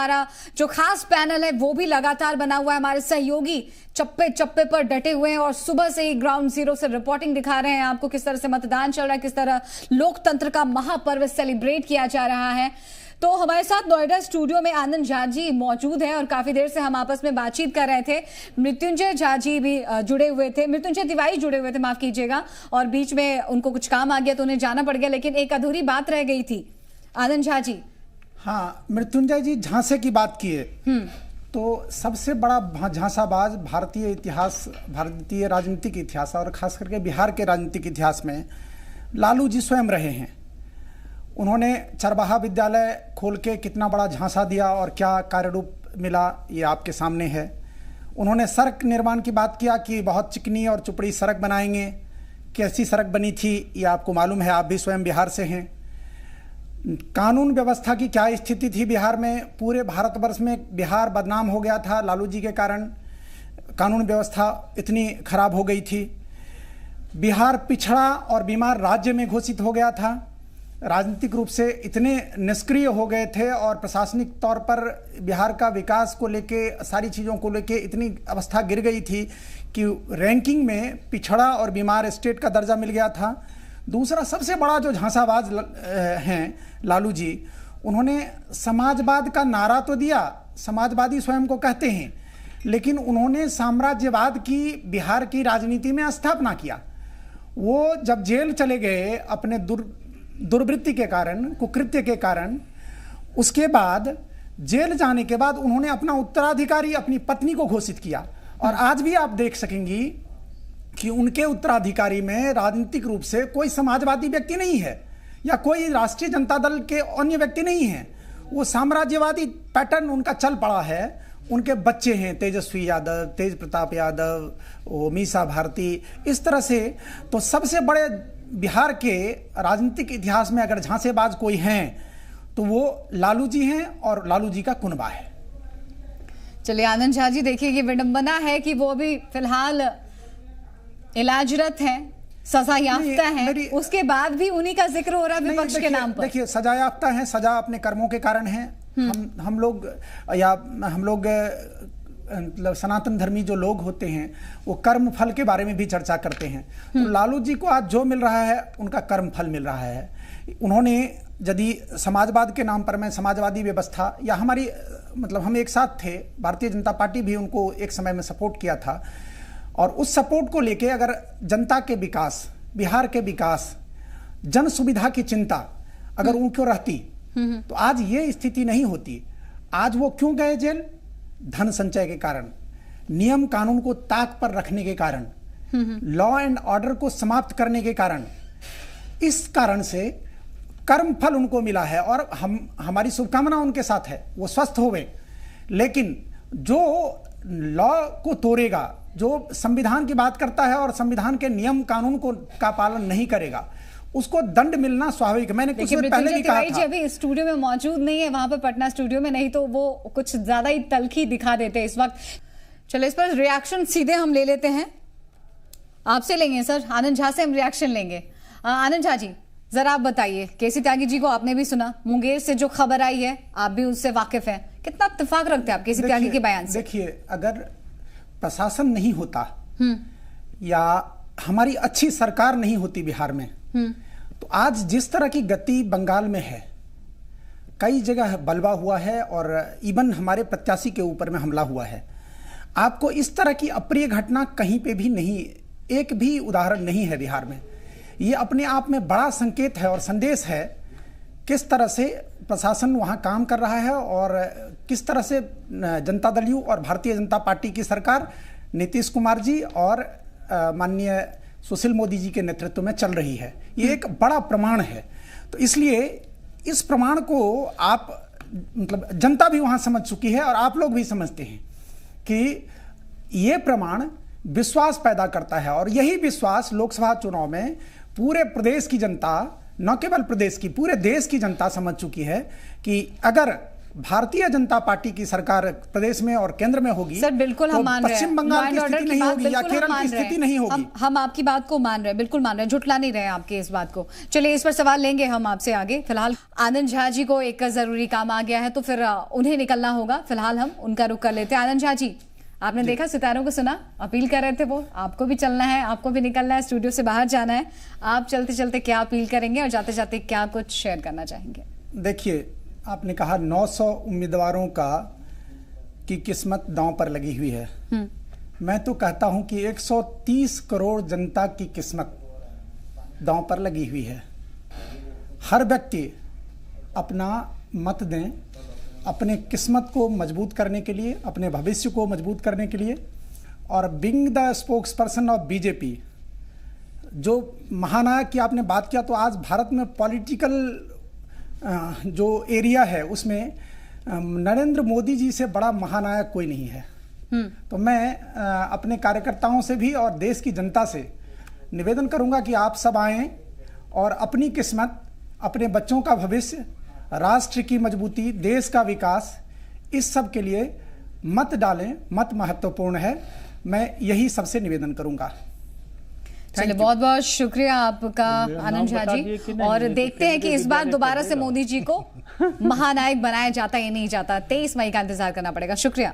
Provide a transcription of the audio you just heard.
हमारा जो खास पैनल है वो भी लगातार बना हुआ है। हमारे सहयोगी चप्पे चप्पे पर डटे हुए हैं और सुबह से ही ग्राउंड जीरो से रिपोर्टिंग दिखा रहे हैं आपको, किस तरह से मतदान चल रहा है, किस तरह लोकतंत्र का महापर्व सेलिब्रेट किया जा रहा है। तो हमारे साथ नोएडा स्टूडियो में आनंद झा जी मौजूद हैं और काफी देर से हम आपस में बातचीत कर रहे थे। मृत्युंजय झा जी भी जुड़े हुए थे, मृत्युंजय तिवारी जुड़े हुए थे, माफ कीजिएगा, और बीच में उनको कुछ काम आ गया तो उन्हें जाना पड़ गया, लेकिन एक अधूरी बात रह गई थी। आनंद झा जी। हाँ, मृत्युंजय जी झांसे की बात किए तो सबसे बड़ा झांसाबाज भारतीय इतिहास, भारतीय राजनीतिक इतिहास और खास करके बिहार के राजनीतिक इतिहास में लालू जी स्वयं रहे हैं। उन्होंने चरवाहा विद्यालय खोल के कितना बड़ा झांसा दिया और क्या कार्यरूप मिला ये आपके सामने है। उन्होंने सड़क निर्माण की बात किया कि बहुत चिकनी और चुपड़ी सड़क बनाएंगे। कैसी सड़क बनी थी ये आपको मालूम है, आप भी स्वयं बिहार से हैं। कानून व्यवस्था की क्या स्थिति थी बिहार में, पूरे भारतवर्ष में बिहार बदनाम हो गया था लालू जी के कारण। कानून व्यवस्था इतनी खराब हो गई थी, बिहार पिछड़ा और बीमार राज्य में घोषित हो गया था। राजनीतिक रूप से इतने निष्क्रिय हो गए थे और प्रशासनिक तौर पर बिहार का विकास को लेके, सारी चीज़ों को लेके इतनी अवस्था गिर गई थी कि रैंकिंग में पिछड़ा और बीमार स्टेट का दर्जा मिल गया था। दूसरा सबसे बड़ा जो झांसाबाज हैं लालू जी, उन्होंने समाजवाद का नारा तो दिया, समाजवादी स्वयं को कहते हैं, लेकिन उन्होंने साम्राज्यवाद की बिहार की राजनीति में स्थापना किया। वो जब जेल चले गए अपने दुर्वृत्ति के कारण, कुकृत्य के कारण, उसके बाद जेल जाने के बाद उन्होंने अपना उत्तराधिकारी अपनी पत्नी को घोषित किया। और आज भी आप देख सकेंगी कि उनके उत्तराधिकारी में राजनीतिक रूप से कोई समाजवादी व्यक्ति नहीं है या कोई राष्ट्रीय जनता दल के अन्य व्यक्ति नहीं है। वो साम्राज्यवादी पैटर्न उनका चल पड़ा है। उनके बच्चे हैं तेजस्वी यादव, तेज प्रताप यादव, मीसा भारती, इस तरह से। तो सबसे बड़े बिहार के राजनीतिक इतिहास में अगर झांसेबाज कोई हैं तो वो लालू जी हैं और लालू जी का कुनबा है। चलिए आनंद झा जी, देखिए ये विडंबना है कि वो अभी फिलहाल इलाजरत हैं, सजा याफ्ता हैं, उसके बाद भी उन्हीं का जिक्र हो रहा है विपक्ष के नाम पर। देखिए सजा याफ्ता हैं, सजा अपने कर्मों के कारण है। हम लोग मतलब सनातन धर्मी जो लोग होते हैं वो कर्म फल के बारे में भी चर्चा करते हैं। तो लालू जी को आज जो मिल रहा है उनका कर्म फल मिल रहा है। उन्होंने यदि समाजवाद के नाम पर, मैं समाजवादी व्यवस्था या हमारी मतलब हम एक साथ थे, भारतीय जनता पार्टी भी उनको एक समय में सपोर्ट किया था, और उस सपोर्ट को लेके अगर जनता के विकास, बिहार के विकास, जन सुविधा की चिंता अगर उनको रहती तो आज ये स्थिति नहीं होती। आज वो क्यों गए जेल? धन संचय के कारण, नियम कानून को ताक पर रखने के कारण, लॉ एंड ऑर्डर को समाप्त करने के कारण, इस कारण से कर्म फल उनको मिला है। और हमारी शुभकामना उनके साथ है, वो स्वस्थ होवे। लेकिन जो लॉ को तोड़ेगा, जो संविधान की बात करता है और संविधान के नियम कानून का पालन नहीं करेगा, उसको दंड मिलना स्वाभाविक। मैंने कुछ पहले भी कहा था। अभी स्टूडियो में मौजूद नहीं है, वहां पर पटना स्टूडियो में, नहीं तो वो कुछ ज्यादा ही तल्खी दिखा देते इस वक्त। चलो इस पर रिएक्शन सीधे हम ले लेते हैं, आपसे लेंगे सर, आनंद झा से हम रिएक्शन लेंगे। आनंद झा जी जरा आप बताइए, केसी त्यागी जी को आपने भी सुना, मुंगेर से जो खबर आई है आप भी उससे वाकिफ हैं, कितना इत्तेफाक रखते हैं आप केसी त्यागी के बयान से? देखिए, अगर प्रशासन नहीं होता या हमारी अच्छी सरकार नहीं होती बिहार में, तो आज जिस तरह की गति बंगाल में है, कई जगह बलवा हुआ है और इवन हमारे प्रत्याशी के ऊपर में हमला हुआ है। आपको इस तरह की अप्रिय घटना कहीं पे भी नहीं, एक भी उदाहरण नहीं है बिहार में। ये अपने आप में बड़ा संकेत है और संदेश है किस तरह से प्रशासन वहाँ काम कर रहा है और किस तरह से जनता दल यू और भारतीय जनता पार्टी की सरकार नीतीश कुमार जी और माननीय सुशील मोदी जी के नेतृत्व में चल रही है। ये एक बड़ा प्रमाण है। तो इसलिए इस प्रमाण को आप मतलब जनता भी वहाँ समझ चुकी है और आप लोग भी समझते हैं कि ये प्रमाण विश्वास पैदा करता है। और यही विश्वास लोकसभा चुनाव में पूरे प्रदेश की जनता, न केवल प्रदेश की, पूरे देश की जनता समझ चुकी है कि अगर भारतीय जनता पार्टी की सरकार प्रदेश में और केंद्र में होगी सर, बिल्कुल हम मान रहे हैं, पश्चिम बंगाल की स्थिति नहीं होगी या केरल की स्थिति नहीं होगी। हम आपकी बात को मान रहे हैं, बिल्कुल मान रहे हैं, झुठला नहीं रहे हैं आपकी इस बात को। चलिए इस पर सवाल लेंगे हम आपसे आगे। फिलहाल आनंद झा जी को एक जरूरी काम आ गया है तो फिर उन्हें निकलना होगा। फिलहाल हम उनका रुख कर लेते हैं। आनंद झा जी, आपने देखा सितारों को सुना, अपील कर रहे थे वो, आपको भी चलना है, आपको भी निकलना है, स्टूडियो से बाहर जाना है। आप चलते चलते क्या अपील करेंगे और जाते जाते क्या कुछ शेयर करना चाहेंगे? देखिए, आपने कहा 900 उम्मीदवारों की किस्मत दांव पर लगी हुई है। मैं तो कहता हूं कि 130 करोड़ जनता की किस्मत दांव पर लगी हुई है। हर व्यक्ति अपना मत दें अपने किस्मत को मजबूत करने के लिए, अपने भविष्य को मजबूत करने के लिए। और being the spokes person of BJP, जो महानायक की आपने बात किया, तो आज भारत में पॉलिटिकल जो एरिया है उसमें नरेंद्र मोदी जी से बड़ा महानायक कोई नहीं है। तो मैं अपने कार्यकर्ताओं से भी और देश की जनता से निवेदन करूंगा कि आप सब आएं और अपनी किस्मत, अपने बच्चों का भविष्य, राष्ट्र की मजबूती, देश का विकास, इस सब के लिए मत डालें। मत महत्वपूर्ण है। मैं यही सबसे निवेदन करूंगा। चलिए, बहुत बहुत शुक्रिया आपका आनंद झा जी। और देखते हैं कि इस बार दोबारा से मोदी जी को महानायक बनाया जाता या नहीं जाता। 23 मई का इंतजार करना पड़ेगा। शुक्रिया।